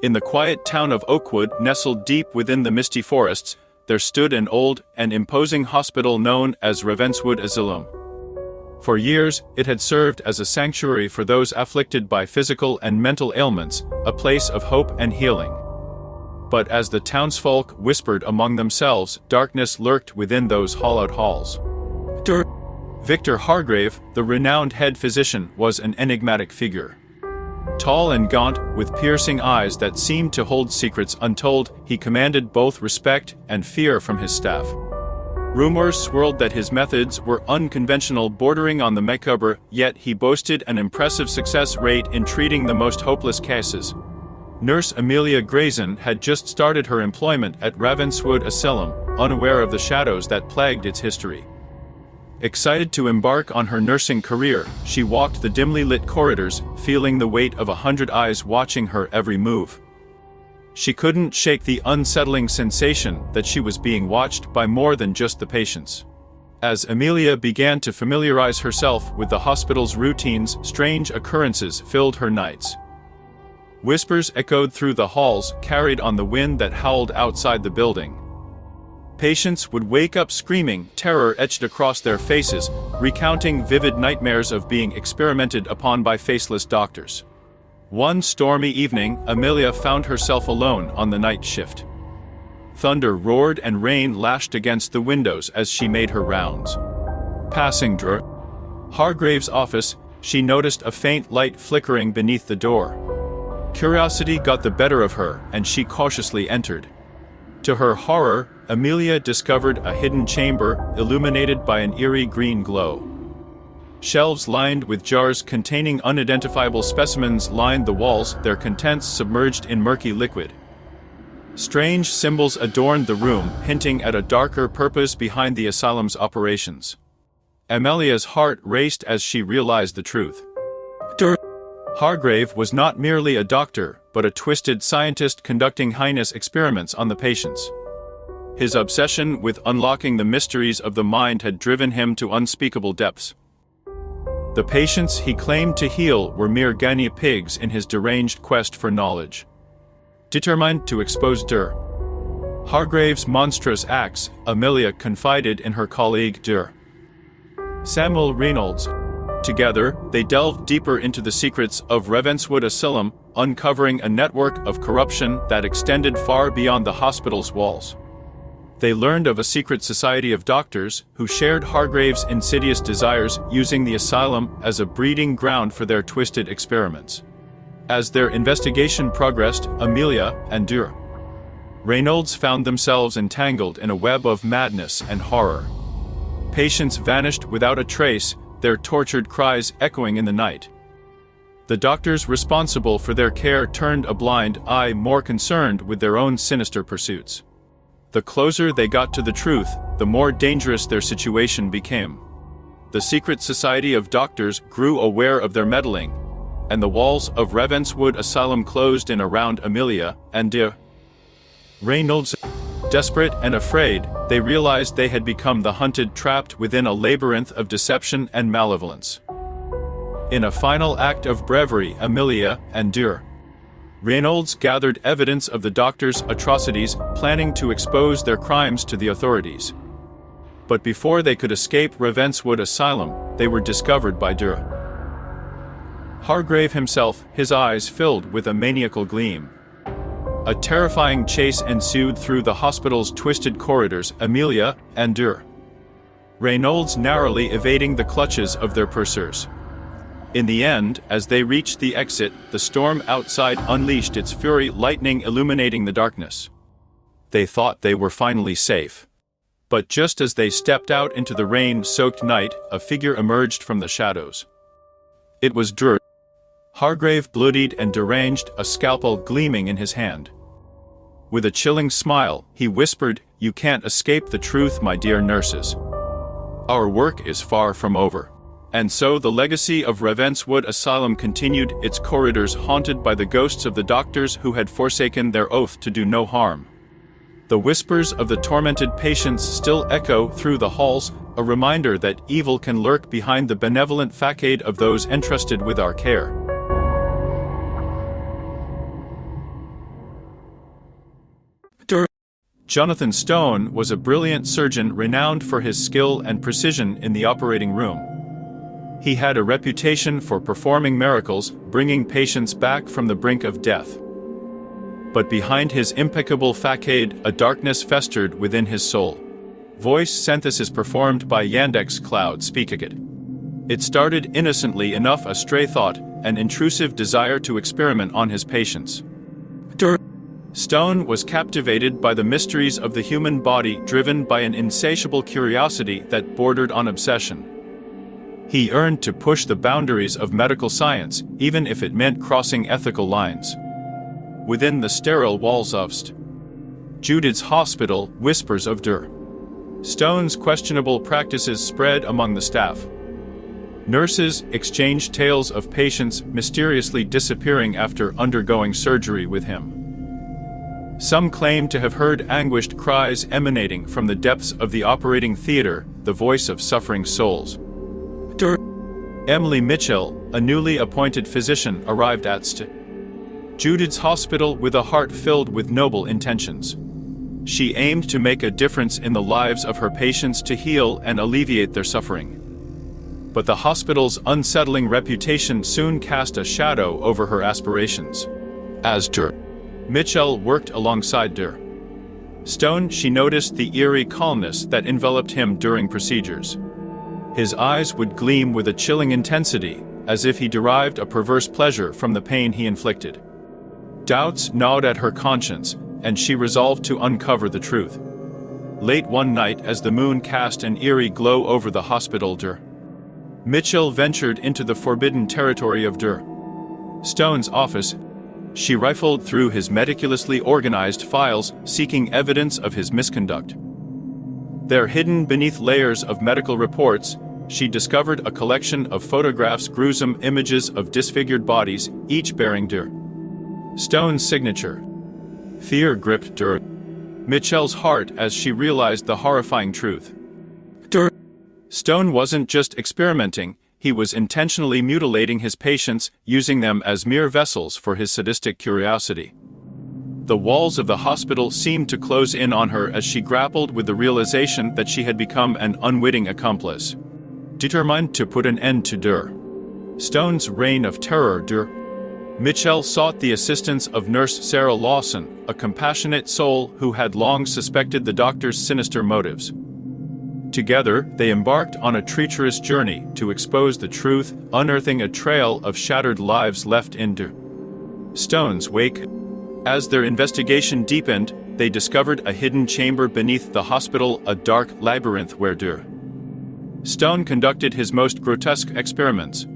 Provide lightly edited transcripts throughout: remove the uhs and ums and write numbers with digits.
In the quiet town of Oakwood, nestled deep within the misty forests, there stood an old and imposing hospital known as Ravenswood Asylum. For years, it had served as a sanctuary for those afflicted by physical and mental ailments, a place of hope and healing. But as the townsfolk whispered among themselves, darkness lurked within those hollowed halls. Victor Hargrave, the renowned head physician, was an enigmatic figure. Tall and gaunt, with piercing eyes that seemed to hold secrets untold, he commanded both respect and fear from his staff. Rumors swirled that his methods were unconventional, bordering on the macabre, yet he boasted an impressive success rate in treating the most hopeless cases. Nurse Amelia Grayson had just started her employment at Ravenswood Asylum, unaware of the shadows that plagued its history. Excited to embark on her nursing career, she walked the dimly lit corridors, feeling the weight of 100 eyes watching her every move. She couldn't shake the unsettling sensation that she was being watched by more than just the patients. As Amelia began to familiarize herself with the hospital's routines, strange occurrences filled her nights. Whispers echoed through the halls, carried on the wind that howled outside the building. Patients would wake up screaming, terror etched across their faces, recounting vivid nightmares of being experimented upon by faceless doctors. One stormy evening, Amelia found herself alone on the night shift. Thunder roared and rain lashed against the windows as she made her rounds. Passing Dr. Hargrave's office, she noticed a faint light flickering beneath the door. Curiosity got the better of her, and she cautiously entered. To her horror, Amelia discovered a hidden chamber, illuminated by an eerie green glow. Shelves lined with jars containing unidentifiable specimens lined the walls, their contents submerged in murky liquid. Strange symbols adorned the room, hinting at a darker purpose behind the asylum's operations. Amelia's heart raced as she realized the truth. Hargrave was not merely a doctor, but a twisted scientist conducting heinous experiments on the patients. His obsession with unlocking the mysteries of the mind had driven him to unspeakable depths. The patients he claimed to heal were mere guinea pigs in his deranged quest for knowledge. Determined to expose Dr. Hargrave's monstrous acts, Amelia confided in her colleague Dr. Samuel Reynolds. Together, they delved deeper into the secrets of Ravenswood Asylum, uncovering a network of corruption that extended far beyond the hospital's walls. They learned of a secret society of doctors who shared Hargrave's insidious desires, using the asylum as a breeding ground for their twisted experiments. As their investigation progressed, Amelia and Dr. Reynolds found themselves entangled in a web of madness and horror. Patients vanished without a trace, their tortured cries echoing in the night. The doctors responsible for their care turned a blind eye, more concerned with their own sinister pursuits. The closer they got to the truth, the more dangerous their situation became. The secret society of doctors grew aware of their meddling, and the walls of Ravenswood Asylum closed in around Amelia and Dr. Reynolds. Desperate and afraid, they realized they had become the hunted, trapped within a labyrinth of deception and malevolence. In a final act of bravery, Amelia and Dr. Reynolds gathered evidence of the doctors' atrocities, planning to expose their crimes to the authorities. But before they could escape Ravenswood Asylum, they were discovered by Dr. Hargrave himself, his eyes filled with a maniacal gleam. A terrifying chase ensued through the hospital's twisted corridors, Amelia and Dr. Reynolds narrowly evading the clutches of their pursuers. In the end, as they reached the exit, the storm outside unleashed its fury, lightning illuminating the darkness. They thought they were finally safe. But just as they stepped out into the rain-soaked night, a figure emerged from the shadows. It was Dr. Hargrave, bloodied and deranged, a scalpel gleaming in his hand. With a chilling smile, he whispered, "You can't escape the truth, my dear nurses. Our work is far from over." And so the legacy of Ravenswood Asylum continued, its corridors haunted by the ghosts of the doctors who had forsaken their oath to do no harm. The whispers of the tormented patients still echo through the halls, a reminder that evil can lurk behind the benevolent facade of those entrusted with our care. Jonathan Stone was a brilliant surgeon renowned for his skill and precision in the operating room. He had a reputation for performing miracles, bringing patients back from the brink of death. But behind his impeccable facade, a darkness festered within his soul. Voice synthesis performed by Yandex Cloud Speakit. It started innocently enough, a stray thought, an intrusive desire to experiment on his patients. Stone was captivated by the mysteries of the human body, driven by an insatiable curiosity that bordered on obsession. He yearned to push the boundaries of medical science, even if it meant crossing ethical lines. Within the sterile walls of Jude's hospital, whispers of Stone's questionable practices spread among the staff. Nurses exchanged tales of patients mysteriously disappearing after undergoing surgery with him. Some claimed to have heard anguished cries emanating from the depths of the operating theater, the voice of suffering souls. Emily Mitchell, a newly appointed physician, arrived at Jude's hospital with a heart filled with noble intentions. She aimed to make a difference in the lives of her patients, to heal and alleviate their suffering. But the hospital's unsettling reputation soon cast a shadow over her aspirations. As Mitchell worked alongside Stone, she noticed the eerie calmness that enveloped him during procedures. His eyes would gleam with a chilling intensity, as if he derived a perverse pleasure from the pain he inflicted. Doubts gnawed at her conscience, and she resolved to uncover the truth. Late one night, as the moon cast an eerie glow over the hospital, Mitchell ventured into the forbidden territory of Stone's office. She rifled through his meticulously organized files, seeking evidence of his misconduct. There, hidden beneath layers of medical reports, she discovered a collection of photographs, gruesome images of disfigured bodies, each bearing Stone's signature. Fear gripped Mitchell's heart as she realized the horrifying truth. Stone wasn't just experimenting, he was intentionally mutilating his patients, using them as mere vessels for his sadistic curiosity. The walls of the hospital seemed to close in on her as she grappled with the realization that she had become an unwitting accomplice. Determined to put an end to Stone's reign of terror, Mitchell sought the assistance of Nurse Sarah Lawson, a compassionate soul who had long suspected the doctor's sinister motives. Together, they embarked on a treacherous journey to expose the truth, unearthing a trail of shattered lives left in Stone's wake. As their investigation deepened, they discovered a hidden chamber beneath the hospital, a dark labyrinth where Stone conducted his most grotesque experiments.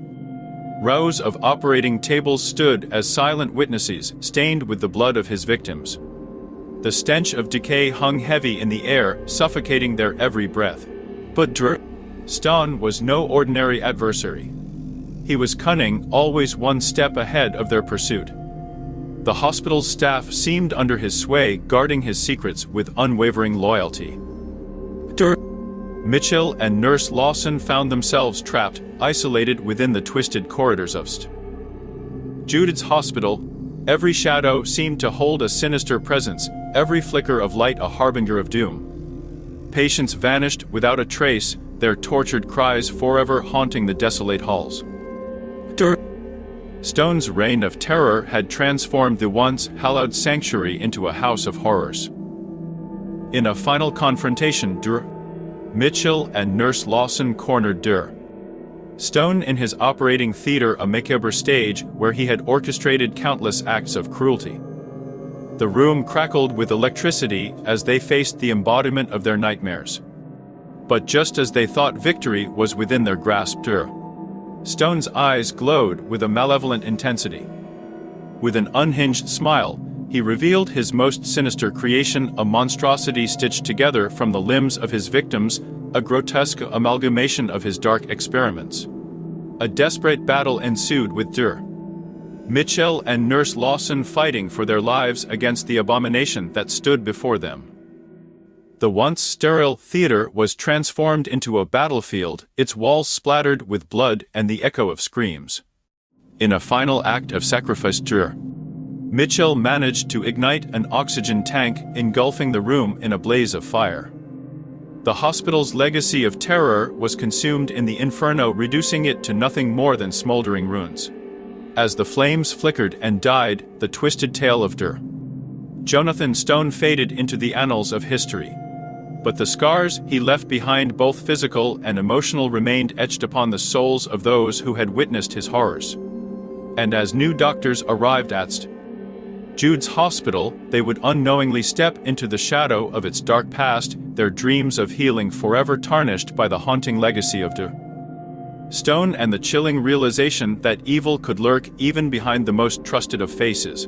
Rows of operating tables stood as silent witnesses, stained with the blood of his victims. The stench of decay hung heavy in the air, suffocating their every breath. But Stone was no ordinary adversary. He was cunning, always one step ahead of their pursuit. The hospital's staff seemed under his sway, guarding his secrets with unwavering loyalty. Mitchell and Nurse Lawson found themselves trapped, isolated within the twisted corridors of Jude's hospital. Every shadow seemed to hold a sinister presence, every flicker of light a harbinger of doom. Patients vanished without a trace, their tortured cries forever haunting the desolate halls. Stone's reign of terror had transformed the once hallowed sanctuary into a house of horrors. In a final confrontation, Mitchell and Nurse Lawson cornered Stone in his operating theater, a macabre stage where he had orchestrated countless acts of cruelty. The room crackled with electricity as they faced the embodiment of their nightmares. But just as they thought victory was within their grasp, Stone's eyes glowed with a malevolent intensity. With an unhinged smile, he revealed his most sinister creation, a monstrosity stitched together from the limbs of his victims, a grotesque amalgamation of his dark experiments. A desperate battle ensued with Mitchell and Nurse Lawson fighting for their lives against the abomination that stood before them. The once sterile theater was transformed into a battlefield, its walls splattered with blood and the echo of screams. In a final act of sacrifice, Mitchell managed to ignite an oxygen tank, engulfing the room in a blaze of fire. The hospital's legacy of terror was consumed in the inferno, reducing it to nothing more than smoldering ruins. As the flames flickered and died, the twisted tale of Dr. Jonathan Stone faded into the annals of history. But the scars he left behind, both physical and emotional, remained etched upon the souls of those who had witnessed his horrors. And as new doctors arrived at St. Jude's Hospital, they would unknowingly step into the shadow of its dark past, their dreams of healing forever tarnished by the haunting legacy of Dr. Stone and the chilling realization that evil could lurk even behind the most trusted of faces.